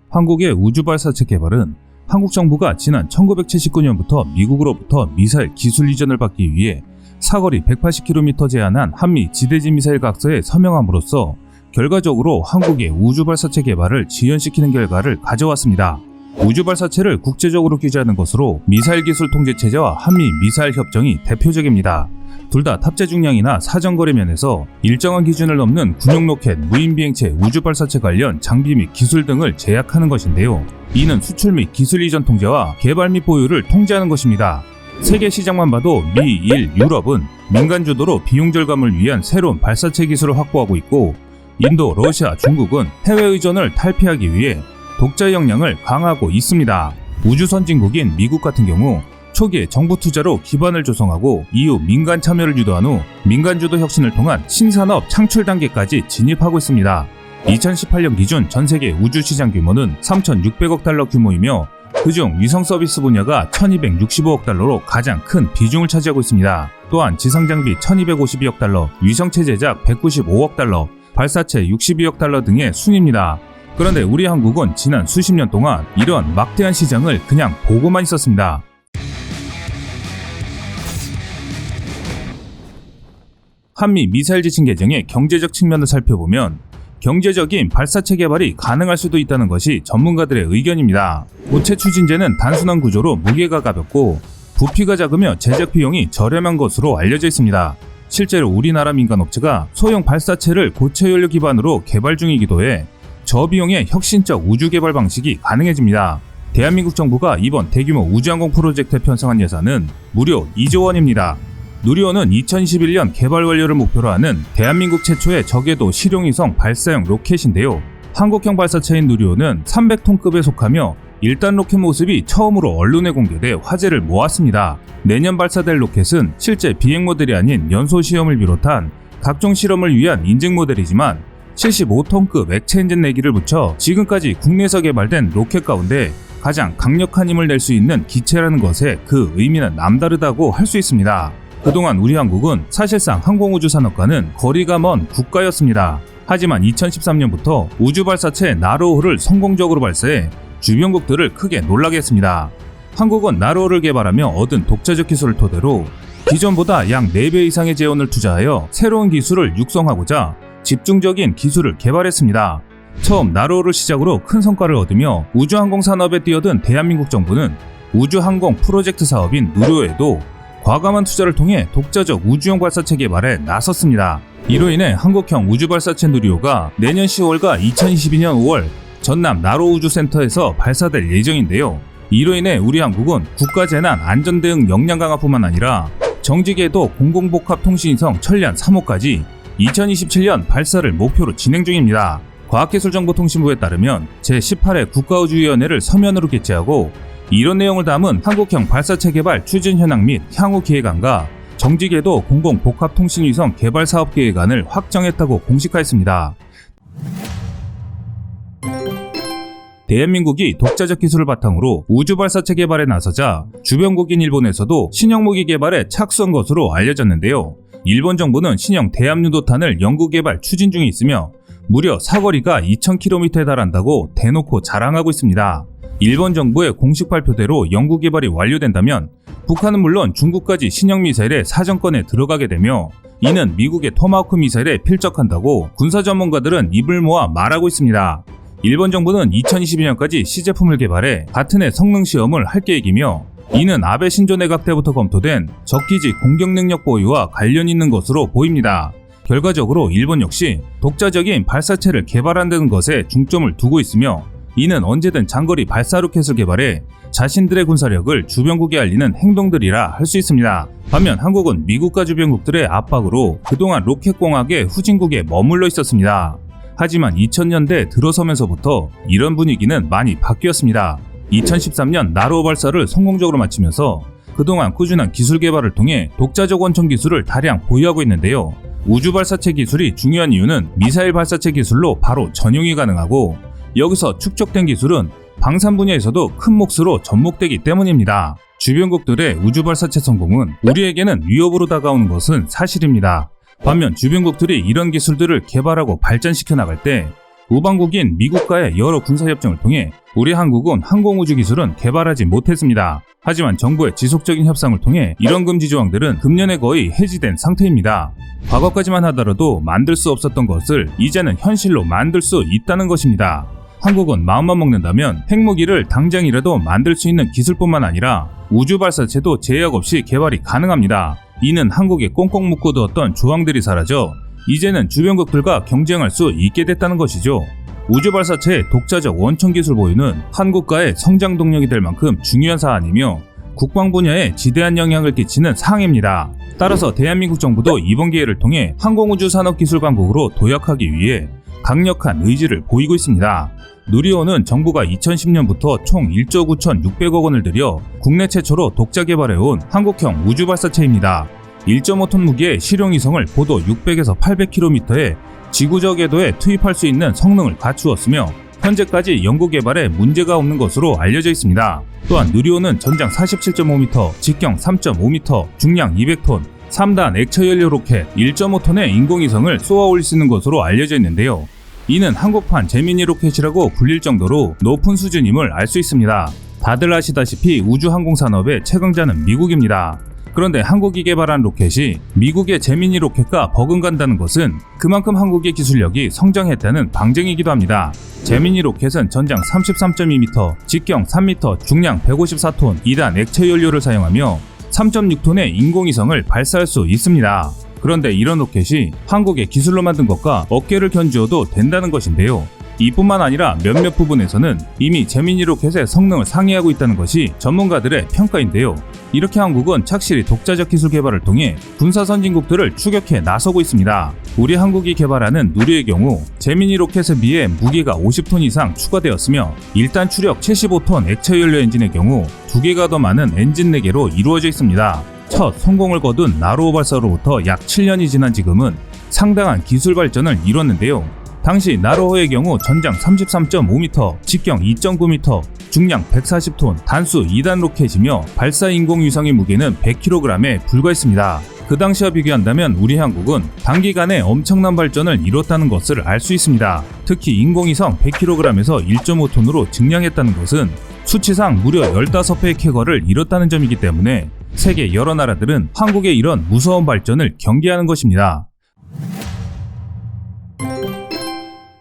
한국의 우주발사체 개발은 한국 정부가 지난 1979년부터 미국으로부터 미사일 기술 이전을 받기 위해 사거리 180km 제한한 한미 지대지 미사일 각서에 서명함으로써 결과적으로 한국의 우주발사체 개발을 지연시키는 결과를 가져왔습니다. 우주발사체를 국제적으로 규제하는 것으로 미사일 기술 통제체제와 한미 미사일 협정이 대표적입니다. 둘 다 탑재 중량이나 사정거래 면에서 일정한 기준을 넘는 군용 로켓, 무인 비행체, 우주발사체 관련 장비 및 기술 등을 제약하는 것인데요. 이는 수출 및 기술 이전 통제와 개발 및 보유를 통제하는 것입니다. 세계 시장만 봐도 미, 일, 유럽은 민간 주도로 비용 절감을 위한 새로운 발사체 기술을 확보하고 있고, 인도, 러시아, 중국은 해외 의존을 탈피하기 위해 독자 역량을 강화하고 있습니다. 우주 선진국인 미국 같은 경우 초기에 정부 투자로 기반을 조성하고 이후 민간 참여를 유도한 후 민간 주도 혁신을 통한 신산업 창출 단계까지 진입하고 있습니다. 2018년 기준 전 세계 우주 시장 규모는 3,600억 달러 규모이며 그중 위성 서비스 분야가 1,265억 달러로 가장 큰 비중을 차지하고 있습니다. 또한 지상 장비 1,252억 달러, 위성체 제작 195억 달러, 발사체 62억 달러 등의 순입니다. 그런데 우리 한국은 지난 수십 년 동안 이런 막대한 시장을 그냥 보고만 있었습니다. 한미 미사일 지침 개정의 경제적 측면을 살펴보면 경제적인 발사체 개발이 가능할 수도 있다는 것이 전문가들의 의견입니다. 고체 추진제는 단순한 구조로 무게가 가볍고 부피가 작으며 제작 비용이 저렴한 것으로 알려져 있습니다. 실제로 우리나라 민간업체가 소형 발사체를 고체 연료 기반으로 개발 중이기도 해 저비용의 혁신적 우주 개발 방식이 가능해집니다. 대한민국 정부가 이번 대규모 우주항공 프로젝트에 편성한 예산은 무려 2조 원입니다. 누리호는 2021년 개발 완료를 목표로 하는 대한민국 최초의 저궤도 실용위성 발사형 로켓인데요. 한국형 발사체인 누리호는 300톤급에 속하며 1단 로켓 모습이 처음으로 언론에 공개돼 화제를 모았습니다. 내년 발사될 로켓은 실제 비행 모델이 아닌 연소 시험을 비롯한 각종 실험을 위한 인증 모델이지만 75톤급 액체 엔진 4기를 붙여 지금까지 국내에서 개발된 로켓 가운데 가장 강력한 힘을 낼 수 있는 기체라는 것에 그 의미는 남다르다고 할 수 있습니다. 그동안 우리 한국은 사실상 항공우주 산업과는 거리가 먼 국가였습니다. 하지만 2013년부터 우주발사체 나로호를 성공적으로 발사해 주변국들을 크게 놀라게 했습니다. 한국은 나로호를 개발하며 얻은 독자적 기술을 토대로 기존보다 약 4배 이상의 재원을 투자하여 새로운 기술을 육성하고자 집중적인 기술을 개발했습니다. 처음 나로호를 시작으로 큰 성과를 얻으며 우주항공 산업에 뛰어든 대한민국 정부는 우주항공 프로젝트 사업인 누리호에도 과감한 투자를 통해 독자적 우주용 발사체 개발에 나섰습니다. 이로 인해 한국형 우주발사체 누리호가 내년 10월과 2022년 5월 전남 나로우주센터에서 발사될 예정인데요. 이로 인해 우리 한국은 국가재난 안전대응 역량 강화뿐만 아니라 정지궤도 공공복합통신위성 천리안 3호까지 2027년 발사를 목표로 진행 중입니다. 과학기술정보통신부에 따르면 제18회 국가우주위원회를 서면으로 개최하고 이런 내용을 담은 한국형 발사체 개발 추진 현황 및 향후 계획안과 정지궤도 공공복합통신위성 개발 사업 계획안을 확정했다고 공식화했습니다. 대한민국이 독자적 기술을 바탕으로 우주 발사체 개발에 나서자 주변국인 일본에서도 신형 무기 개발에 착수한 것으로 알려졌는데요. 일본 정부는 신형 대함유도탄을 연구 개발 추진 중에 있으며 무려 사거리가 2000km에 달한다고 대놓고 자랑하고 있습니다. 일본 정부의 공식 발표대로 연구 개발이 완료된다면 북한은 물론 중국까지 신형 미사일의 사정권에 들어가게 되며 이는 미국의 토마호크 미사일에 필적한다고 군사 전문가들은 입을 모아 말하고 있습니다. 일본 정부는 2022년까지 시제품을 개발해 같은 해 성능 시험을 할 계획이며 이는 아베 신조 내각 때부터 검토된 적기지 공격 능력 보유와 관련 있는 것으로 보입니다. 결과적으로 일본 역시 독자적인 발사체를 개발한다는 것에 중점을 두고 있으며 이는 언제든 장거리 발사 로켓을 개발해 자신들의 군사력을 주변국에 알리는 행동들이라 할 수 있습니다. 반면 한국은 미국과 주변국들의 압박으로 그동안 로켓공학의 후진국에 머물러 있었습니다. 하지만 2000년대 들어서면서부터 이런 분위기는 많이 바뀌었습니다. 2013년 나로호 발사를 성공적으로 마치면서 그동안 꾸준한 기술 개발을 통해 독자적 원천 기술을 다량 보유하고 있는데요. 우주 발사체 기술이 중요한 이유는 미사일 발사체 기술로 바로 전용이 가능하고 여기서 축적된 기술은 방산 분야에서도 큰 몫으로 접목되기 때문입니다. 주변국들의 우주 발사체 성공은 우리에게는 위협으로 다가오는 것은 사실입니다. 반면 주변국들이 이런 기술들을 개발하고 발전시켜 나갈 때 우방국인 미국과의 여러 군사협정을 통해 우리 한국은 항공우주 기술은 개발하지 못했습니다. 하지만 정부의 지속적인 협상을 통해 이런 금지 조항들은 금년에 거의 해지된 상태입니다. 과거까지만 하더라도 만들 수 없었던 것을 이제는 현실로 만들 수 있다는 것입니다. 한국은 마음만 먹는다면 핵무기를 당장이라도 만들 수 있는 기술뿐만 아니라 우주 발사체도 제약 없이 개발이 가능합니다. 이는 한국에 꽁꽁 묶어두었던 조항들이 사라져 이제는 주변국들과 경쟁할 수 있게 됐다는 것이죠. 우주 발사체의 독자적 원천 기술 보유는 한국가의 성장 동력이 될 만큼 중요한 사안이며 국방 분야에 지대한 영향을 끼치는 사항입니다. 따라서 대한민국 정부도 이번 기회를 통해 항공우주 산업 기술 강국으로 도약하기 위해 강력한 의지를 보이고 있습니다. 누리호는 정부가 2010년부터 총 1조 9,600억 원을 들여 국내 최초로 독자 개발해온 한국형 우주 발사체입니다. 1.5톤 무게의 실용위성을 고도 600에서 800km의 지구적 궤도에 투입할 수 있는 성능을 갖추었으며 현재까지 연구 개발에 문제가 없는 것으로 알려져 있습니다. 또한 누리호는 전장 47.5m, 직경 3.5m, 중량 200톤, 3단 액처연료 로켓 1.5톤의 인공위성을 쏘아 올릴 수 있는 것으로 알려져 있는데요. 이는 한국판 제미니 로켓이라고 불릴 정도로 높은 수준임을 알 수 있습니다. 다들 아시다시피 우주항공산업의 최강자는 미국입니다. 그런데 한국이 개발한 로켓이 미국의 제미니 로켓과 버금간다는 것은 그만큼 한국의 기술력이 성장했다는 방증이기도 합니다. 제미니 로켓은 전장 33.2m, 직경 3m, 중량 154톤, 2단 액체연료를 사용하며 3.6톤의 인공위성을 발사할 수 있습니다. 그런데 이런 로켓이 한국의 기술로 만든 것과 어깨를 견주어도 된다는 것인데요. 이뿐만 아니라 몇몇 부분에서는 이미 제미니 로켓의 성능을 상회하고 있다는 것이 전문가들의 평가인데요. 이렇게 한국은 착실히 독자적 기술 개발을 통해 군사 선진국들을 추격해 나서고 있습니다. 우리 한국이 개발하는 누리의 경우 제미니 로켓에 비해 무게가 50톤 이상 추가되었으며 1단 추력 75톤 액체연료 엔진의 경우 2개가 더 많은 엔진 4개로 이루어져 있습니다. 첫 성공을 거둔 나로호 발사로부터 약 7년이 지난 지금은 상당한 기술 발전을 이뤘는데요. 당시 나로호의 경우 전장 33.5m, 직경 2.9m, 중량 140톤, 단수 2단 로켓이며 발사 인공위성의 무게는 100kg에 불과했습니다. 그 당시와 비교한다면 우리 한국은 단기간에 엄청난 발전을 이뤘다는 것을 알 수 있습니다. 특히 인공위성 100kg에서 1.5톤으로 증량했다는 것은 수치상 무려 15배의 쾌거를 이뤘다는 점이기 때문에 세계 여러 나라들은 한국의 이런 무서운 발전을 경계하는 것입니다.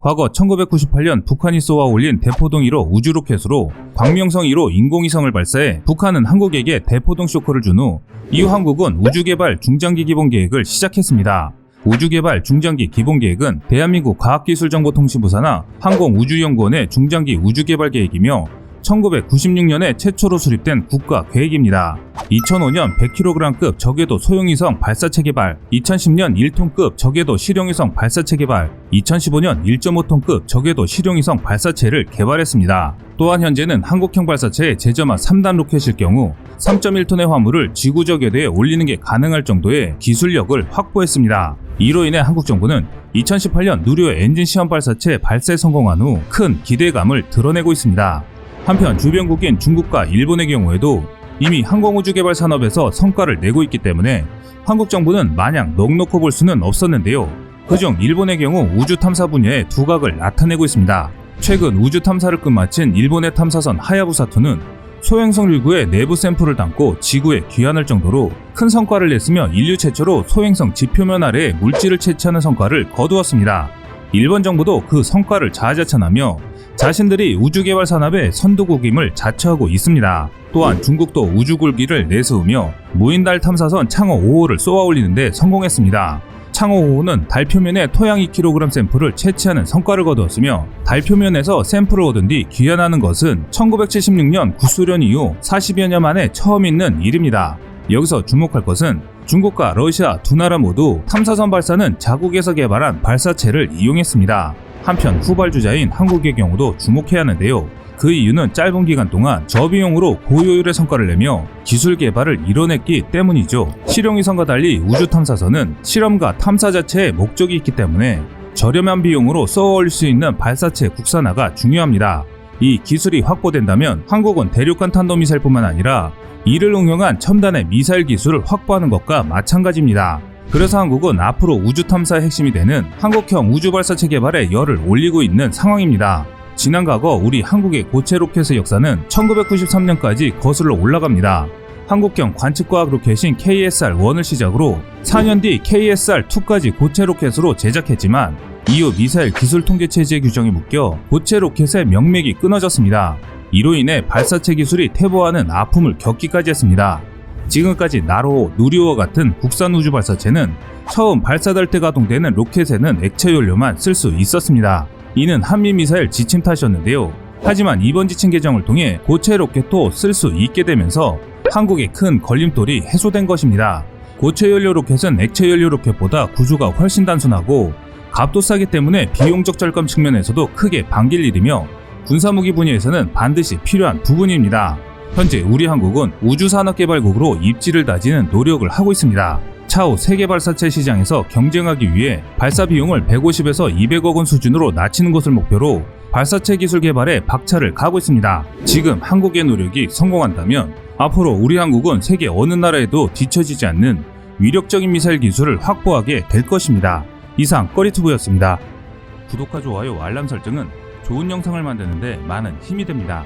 과거 1998년 북한이 쏘아 올린 대포동 1호 우주로켓으로 광명성 1호 인공위성을 발사해 북한은 한국에게 대포동 쇼크를 준 후 이후 한국은 우주개발 중장기 기본계획을 시작했습니다. 우주개발 중장기 기본계획은 대한민국 과학기술정보통신부사나 항공우주연구원의 중장기 우주개발 계획이며 1996년에 최초로 수립된 국가계획입니다. 2005년 100kg급 저궤도 소형위성 발사체 개발, 2010년 1톤급 저궤도 실용위성 발사체 개발, 2015년 1.5톤급 저궤도 실용위성 발사체를 개발했습니다. 또한 현재는 한국형 발사체에 제점한 3단 로켓일 경우 3.1톤의 화물을 지구적 궤도에 올리는 게 가능할 정도의 기술력을 확보했습니다. 이로 인해 한국 정부는 2018년 누리호 엔진 시험 발사체 발사에 성공한 후 큰 기대감을 드러내고 있습니다. 한편 주변국인 중국과 일본의 경우에도 이미 항공우주 개발 산업에서 성과를 내고 있기 때문에 한국 정부는 마냥 넉넉히 볼 수는 없었는데요. 그중 일본의 경우 우주 탐사 분야의 두각을 나타내고 있습니다. 최근 우주 탐사를 끝마친 일본의 탐사선 하야부사2는 소행성 류구의 내부 샘플을 담고 지구에 귀환할 정도로 큰 성과를 냈으며 인류 최초로 소행성 지표면 아래에 물질을 채취하는 성과를 거두었습니다. 일본 정부도 그 성과를 자아자찬하며 자신들이 우주개발 산업의 선두국임을 자처하고 있습니다. 또한 중국도 우주굴기를 내세우며 무인달 탐사선 창호 5호를 쏘아 올리는데 성공했습니다. 창호 5호는 달 표면에 토양 2kg 샘플을 채취하는 성과를 거두었으며 달 표면에서 샘플을 얻은 뒤 귀환하는 것은 1976년 구소련 이후 40여 년 만에 처음 있는 일입니다. 여기서 주목할 것은 중국과 러시아 두 나라 모두 탐사선 발사는 자국에서 개발한 발사체를 이용했습니다. 한편 후발주자인 한국의 경우도 주목해야 하는데요. 그 이유는 짧은 기간 동안 저비용으로 고효율의 성과를 내며 기술 개발을 이뤄냈기 때문이죠. 실용위성과 달리 우주탐사선은 실험과 탐사 자체의 목적이 있기 때문에 저렴한 비용으로 쏘아올릴 수 있는 발사체 국산화가 중요합니다. 이 기술이 확보된다면 한국은 대륙간 탄도미사일뿐만 아니라 이를 응용한 첨단의 미사일 기술을 확보하는 것과 마찬가지입니다. 그래서 한국은 앞으로 우주 탐사의 핵심이 되는 한국형 우주 발사체 개발에 열을 올리고 있는 상황입니다. 지난 과거 우리 한국의 고체 로켓의 역사는 1993년까지 거슬러 올라갑니다. 한국형 관측과학 로켓인 KSR-1을 시작으로 4년 뒤 KSR-2까지 고체 로켓으로 제작했지만 이후 미사일 기술 통제 체제 규정이 묶여 고체 로켓의 명맥이 끊어졌습니다. 이로 인해 발사체 기술이 퇴보하는 아픔을 겪기까지 했습니다. 지금까지 나로호, 누리호와 같은 국산 우주 발사체는 처음 발사될 때 가동되는 로켓에는 액체 연료만 쓸 수 있었습니다. 이는 한미 미사일 지침 탓이었는데요. 하지만 이번 지침 개정을 통해 고체 로켓도 쓸 수 있게 되면서 한국의 큰 걸림돌이 해소된 것입니다. 고체 연료 로켓은 액체 연료 로켓보다 구조가 훨씬 단순하고 값도 싸기 때문에 비용적 절감 측면에서도 크게 반길 일이며 군사무기 분야에서는 반드시 필요한 부분입니다. 현재 우리 한국은 우주산업개발국으로 입지를 다지는 노력을 하고 있습니다. 차후 세계 발사체 시장에서 경쟁하기 위해 발사 비용을 150에서 200억 원 수준으로 낮추는 것을 목표로 발사체 기술 개발에 박차를 가고 있습니다. 지금 한국의 노력이 성공한다면 앞으로 우리 한국은 세계 어느 나라에도 뒤처지지 않는 위력적인 미사일 기술을 확보하게 될 것입니다. 이상 꺼리투브였습니다. 구독과 좋아요, 알람 설정은 좋은 영상을 만드는 데 많은 힘이 됩니다.